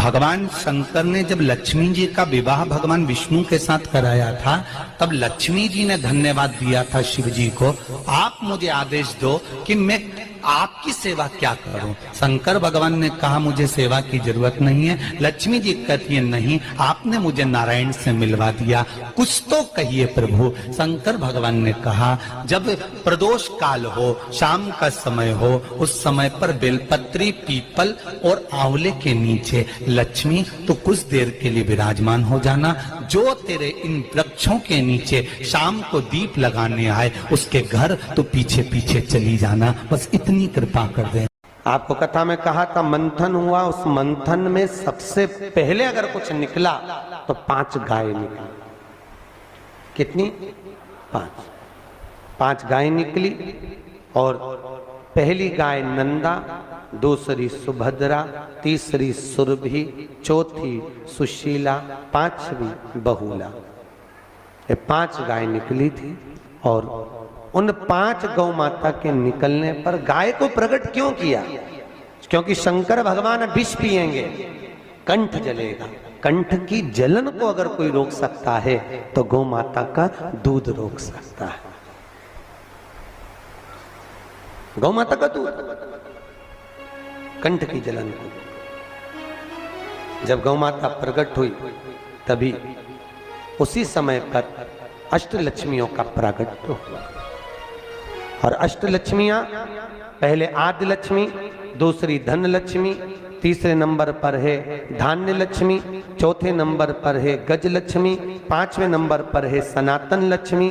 भगवान शंकर ने जब लक्ष्मी जी का विवाह भगवान विष्णु के साथ कराया था, तब लक्ष्मी जी ने धन्यवाद दिया था शिव जी को, आप मुझे आदेश दो कि मैं आपकी सेवा क्या करूं। शंकर भगवान ने कहा मुझे सेवा की जरूरत नहीं है। लक्ष्मी जी कहती है नहीं, आपने मुझे नारायण से मिलवा दिया, कुछ तो कहिए प्रभु। शंकर भगवान ने कहा जब प्रदोष काल हो, शाम का समय हो, उस समय पर बेलपत्री, पीपल और आंवले के नीचे लक्ष्मी तो कुछ देर के लिए विराजमान हो जाना। जो तेरे इन वृक्षों के नीचे शाम को दीप लगाने आए उसके घर तो पीछे पीछे चली जाना, बस इतनी कृपा कर दे। आपको कथा में कहा था मंथन हुआ, उस मंथन में सबसे पहले अगर कुछ निकला तो 5 गाय निकली। कितनी? 5 गाय निकली। और पहली गाय नंदा, दूसरी सुभद्रा, तीसरी सुरभि, चौथी सुशीला, 5वीं बहुला। ये 5 गाय निकली थी। और उन 5 गौ माता के निकलने पर गाय को प्रकट क्यों किया? क्योंकि शंकर भगवान विष पिएंगे, कंठ जलेगा। कंठ की जलन को अगर कोई रोक सकता है तो गौ माता का दूध रोक सकता है। गौ माता का दूध कंठ की जलन को। जब गौ माता प्रकट हुई तभी उसी समय पर अष्टलक्ष्मियों का प्रागट्य हुआ। और अष्टलक्ष्मियां, पहले आदि लक्ष्मी, दूसरी धन लक्ष्मी, तीसरे नंबर पर है धान्य लक्ष्मी, चौथे नंबर पर है गज लक्ष्मी, 5वें नंबर पर है सनातन लक्ष्मी,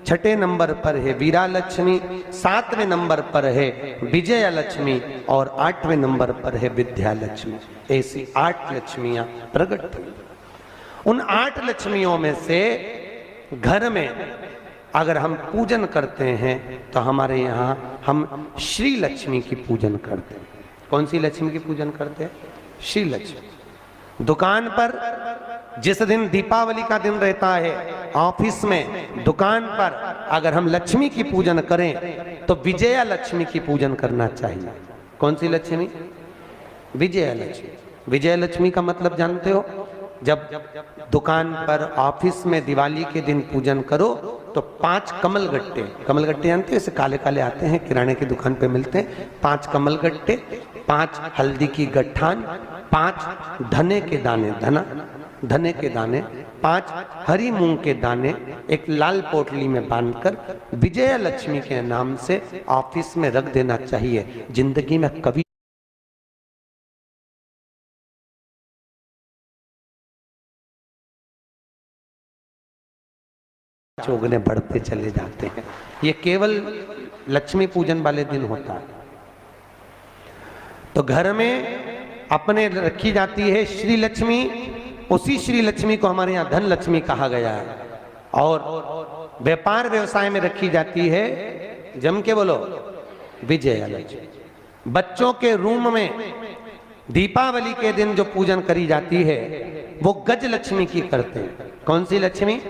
6ठे नंबर पर है वीरा लक्ष्मी, 7वें नंबर पर है विजया लक्ष्मी और 8वें नंबर पर है विद्या लक्ष्मी। ऐसी 8 लक्ष्मियां प्रकट हुई। उन 8 लक्ष्मियों में से घर में अगर हम पूजन करते हैं तो हमारे यहाँ हम श्री लक्ष्मी की पूजन करते हैं। कौन सी लक्ष्मी की पूजन करते हैं? श्री लक्ष्मी। दुकान पर जिस दिन दीपावली का दिन रहता है, ऑफिस में, दुकान पर अगर हम लक्ष्मी की पूजन करें तो विजया लक्ष्मी की पूजन करना चाहिए। कौन सी लक्ष्मी? विजया लक्ष्मी। विजया लक्ष्मी का मतलब जानते हो? जब दुकान पर, ऑफिस में दिवाली के दिन पूजन करो तो 5 कमल गट्टे, कमल गट्टे जानते हैं, ऐसे काले काले आते हैं, किराने की दुकान पे मिलते हैं। 5 कमल गट्टे, 5 हल्दी की गट्ठान, 5 धने के दाने, धने के दाने, 5 हरी मूंग के दाने एक लाल पोटली में बांधकर विजया लक्ष्मी के नाम से ऑफिस में रख देना चाहिए। जिंदगी में कभी चौगने बढ़ते चले जाते हैं। ये केवल लक्ष्मी पूजन वाले दिन होता है। तो घर में अपने रखी जाती है श्री लक्ष्मी। उसी श्री लक्ष्मी को हमारे यहाँ धन लक्ष्मी कहा गया है। और व्यापार व्यवसाय में रखी जाती है, जम के बोलो, विजया लक्ष्मी। बच्चों के रूम में दीपावली के दिन जो पूजन करी जाती है वो गज लक्ष्मी की करते हैं। कौन सी लक्ष्मी?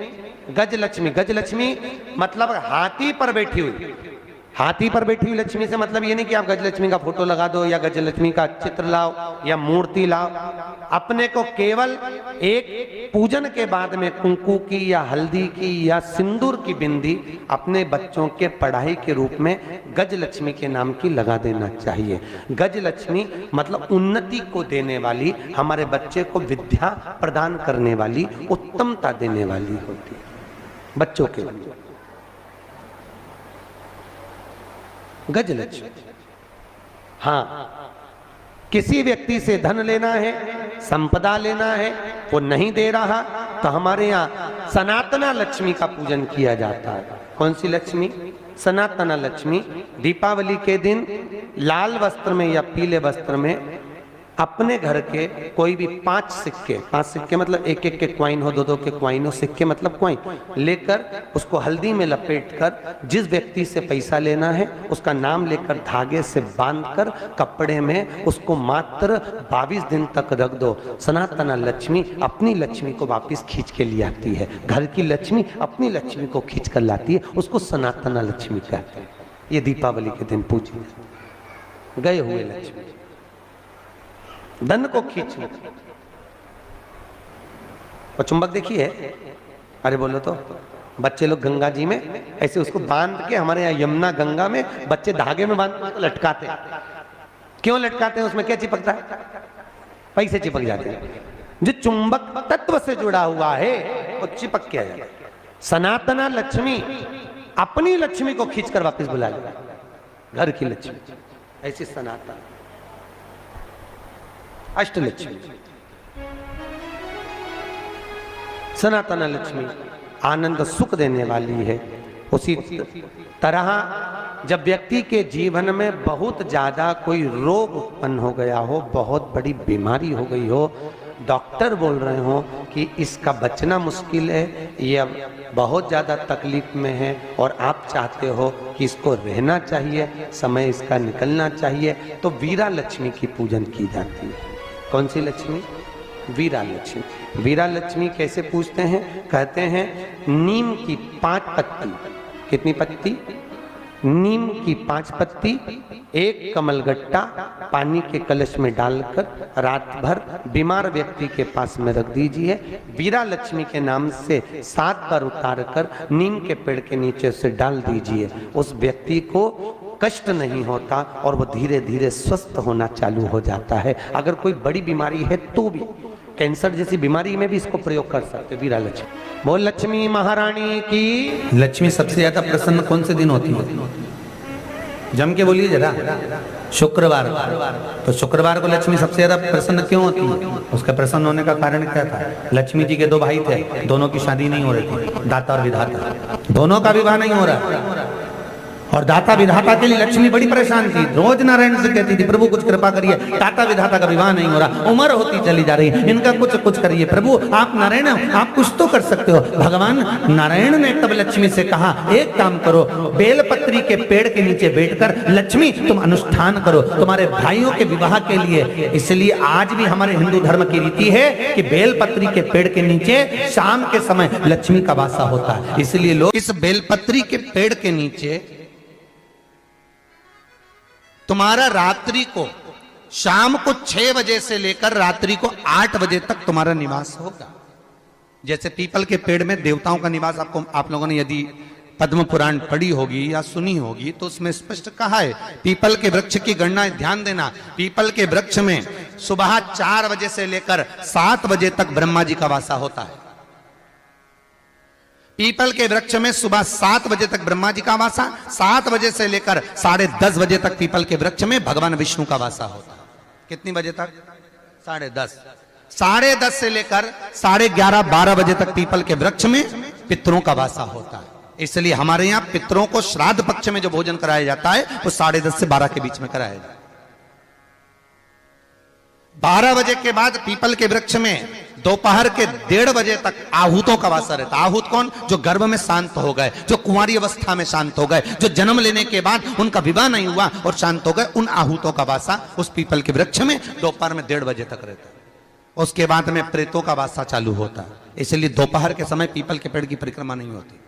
गज लक्ष्मी। गज लक्ष्मी मतलब हाथी पर बैठी हुई। हाथी पर बैठी हुई लक्ष्मी से मतलब ये नहीं कि आप गज लक्ष्मी का फोटो लगा दो या गज लक्ष्मी का चित्र लाओ या मूर्ति लाओ। अपने को केवल एक पूजन के बाद में कुंकू की या हल्दी की या सिंदूर की बिंदी अपने बच्चों के पढ़ाई के रूप में गज लक्ष्मी के नाम की लगा देना चाहिए। गज लक्ष्मी मतलब उन्नति को देने वाली, हमारे बच्चे को विद्या प्रदान करने वाली, उत्तमता देने वाली होती है बच्चों के लिए। गज लक्ष्मी। हाँ, किसी व्यक्ति से धन लेना है, संपदा लेना है, वो नहीं दे रहा तो हमारे यहाँ सनातना लक्ष्मी का पूजन किया जाता है। कौन सी लक्ष्मी? सनातना लक्ष्मी। दीपावली के दिन लाल वस्त्र में या पीले वस्त्र में अपने घर के कोई भी 5 सिक्के मतलब एक एक के क्वाइन हो, 2-2 के क्वाइन हो, सिक्के मतलब क्वाइन, लेकर उसको हल्दी में लपेटकर जिस व्यक्ति से पैसा लेना है उसका नाम लेकर धागे से बांधकर कपड़े में उसको मात्र 22 दिन तक रख दो। सनातना लक्ष्मी अपनी लक्ष्मी को वापस खींच के ले आती है। घर की लक्ष्मी अपनी लक्ष्मी को खींच कर लाती है, उसको सनातना लक्ष्मी कहते हैं। ये दीपावली के दिन पूजी गए हुए लक्ष्मी। धन को खींच लेती। और चुंबक देखिए, अरे बोलो तो, बच्चे लोग गंगा जी में ऐसे उसको बांध के, हमारे यहाँ यमुना गंगा में बच्चे धागे में बांध के लटकाते हैं। क्यों लटकाते हैं? उसमें क्या चिपकता है? पैसे चिपक जाते हैं। जो चुंबक तत्व से जुड़ा हुआ है वो चिपक के आ जाता है। सनातना लक्ष्मी अपनी लक्ष्मी को खींचकर वापस बुला लेगा, घर की लक्ष्मी। ऐसी सनातन अष्टलक्ष्मी, सनातन लक्ष्मी आनंद सुख देने वाली है। उसी तरह जब व्यक्ति के जीवन में बहुत ज्यादा कोई रोग उत्पन्न हो गया हो, बहुत बड़ी बीमारी हो गई हो, डॉक्टर बोल रहे हो कि इसका बचना मुश्किल है, ये अब बहुत ज़्यादा तकलीफ में है और आप चाहते हो कि इसको रहना चाहिए, समय इसका निकलना चाहिए, तो वीरा लक्ष्मी की पूजन की जाती है। कौन सी लक्ष्मी? वीरा लक्ष्मी। वीरा लक्ष्मी कैसे पूजते हैं? कहते हैं नीम की 5 पत्ती। कितनी पत्ती? नीम की 5 पत्ती, एक कमलगट्टा पानी के कलश में डालकर रात भर बीमार व्यक्ति के पास में रख दीजिए। वीरा लक्ष्मी के नाम से 7 बार उतार कर नीम के पेड़ के नीचे से डाल दीजिए। उस व्यक्ति को कष्ट नहीं होता और वो धीरे धीरे स्वस्थ होना चालू हो जाता है। अगर कोई बड़ी बीमारी है तो भी, कैंसर जैसी बीमारी में भी इसको प्रयोग कर सकते। वीरा लक्ष्मी। बोल लक्ष्मी महारानी की। लक्ष्मी सबसे ज्यादा प्रसन्न कौन से दिन होती है? जम के बोलिए जरा। शुक्रवार। तो शुक्रवार को लक्ष्मी सबसे ज्यादा प्रसन्न क्यों होती है? उसका प्रसन्न होने का कारण क्या था? लक्ष्मी जी के 2 भाई थे, दोनों की शादी नहीं हो रही थी, दाता और विधाता, दोनों का विवाह नहीं हो रहा। और दाता विधाता के लिए लक्ष्मी बड़ी परेशान थी। रोज नारायण से कहती थी, प्रभु कुछ कृपा करिए, दाता विधाता का विवाह नहीं हो रहा, उम्र होती चली जा रही, इनका कुछ करिए प्रभु, आप नारायण आप कुछ तो कर सकते हो। भगवान नारायण ने तब लक्ष्मी से कहा, एक काम करो, बेलपत्री के पेड़ के नीचे बैठकर लक्ष्मी तुम अनुष्ठान करो तुम्हारे भाइयों के विवाह के लिए। इसलिए आज भी हमारे हिंदू धर्म की रीति है कि बेलपत्री के पेड़ के नीचे शाम के समय लक्ष्मी का वासा होता है। इसलिए लोग इस बेलपत्री के पेड़ के नीचे तुम्हारा रात्रि को, शाम को 6 बजे से लेकर रात्रि को 8 बजे तक तुम्हारा निवास होगा। जैसे पीपल के पेड़ में देवताओं का निवास, आप लोगों ने यदि पद्म पुराण पढ़ी होगी या सुनी होगी तो उसमें स्पष्ट कहा है। पीपल के वृक्ष की गणना ध्यान देना, पीपल के वृक्ष में सुबह 4 बजे से लेकर 7 बजे तक ब्रह्मा जी का वासा होता है। पीपल के वृक्ष में सुबह 7 बजे तक ब्रह्मा जी का वासा, 7 बजे से लेकर 10:30 बजे तक पीपल के वृक्ष में भगवान विष्णु का वासा होता है। कितनी बजे तक? 10:30। 10:30 से लेकर 11:30 12 बजे तक पीपल के वृक्ष में पितरों का वासा होता है। इसलिए हमारे यहाँ पितरों को श्राद्ध पक्ष में जो भोजन कराया जाता है वो 10:30 से 12 के बीच में कराया जाता है। 12 बजे के बाद पीपल के वृक्ष में दोपहर के 1:30 बजे तक आहूतों का वासा रहता है। आहूत कौन? जो गर्भ में शांत हो गए, जो कुंवारी अवस्था में शांत हो गए, जो जन्म लेने के बाद उनका विवाह नहीं हुआ और शांत हो गए, उन आहूतों का वासा उस पीपल के वृक्ष में दोपहर में 1:30 बजे तक रहता है। उसके बाद में प्रेतों का वासा चालू होता है। इसलिए दोपहर के समय पीपल के पेड़ की परिक्रमा नहीं होती।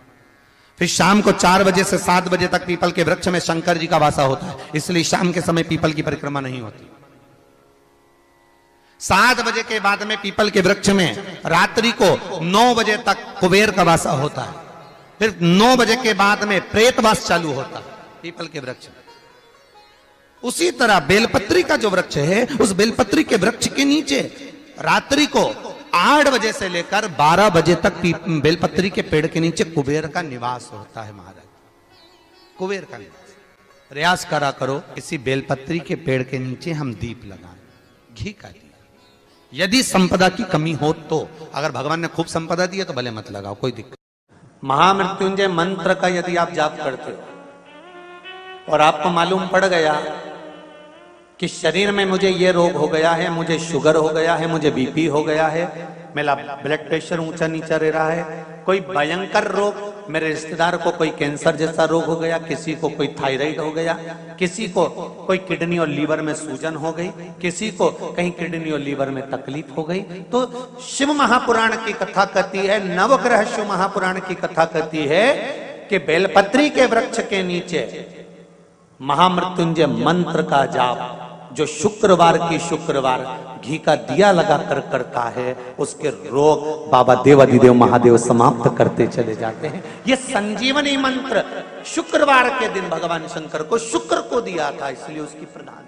फिर शाम को 4 बजे से 7 बजे तक पीपल के वृक्ष में शंकर जी का वासा होता है। इसलिए शाम के समय पीपल की परिक्रमा नहीं होती। 7 बजे के बाद में पीपल के वृक्ष में रात्रि को 9 बजे तक कुबेर का वासा होता है। फिर 9 बजे के बाद में प्रेतवास चालू होता है पीपल के वृक्ष में। उसी तरह बेलपत्री का जो वृक्ष है, उस बेलपत्री के वृक्ष के नीचे रात्रि को 8 बजे से लेकर 12 बजे तक बेलपत्री के पेड़ के नीचे कुबेर का निवास होता है। महाराज, कुबेर का निवास। प्रयास करा करो इसी बेलपत्री के पेड़ के नीचे हम दीप लगाएं, घी का दीप। यदि संपदा की कमी हो तो, अगर भगवान ने खूब संपदा दी है तो भले मत लगाओ, कोई दिक्कत। महामृत्युंजय मंत्र का यदि आप जाप करते हो और आपको मालूम पड़ गया कि शरीर में मुझे ये रोग हो गया है, मुझे शुगर हो गया है, मुझे बीपी हो गया है, मेरा ब्लड प्रेशर ऊंचा नीचा रह रहा है, कोई भयंकर रोग, मेरे रिश्तेदार को कोई कैंसर जैसा रोग हो गया, किसी को कोई थायराइड हो गया, किसी को कोई किडनी और लीवर में सूजन हो गई, किसी को कहीं किडनी और लीवर में तकलीफ हो गई, तो शिव महापुराण की कथा कहती है, नवग्रह शिव महापुराण की कथा कहती है कि बेलपत्री के वृक्ष के नीचे महामृत्युंजय मंत्र का जाप जो शुक्रवार की शुक्रवार घी का दिया लगा कर करता है, उसके रोग बाबा देवाधिदेव महादेव समाप्त करते चले जाते हैं। ये संजीवनी मंत्र शुक्रवार के दिन भगवान शंकर को शुक्र को दिया था, इसलिए उसकी प्रधान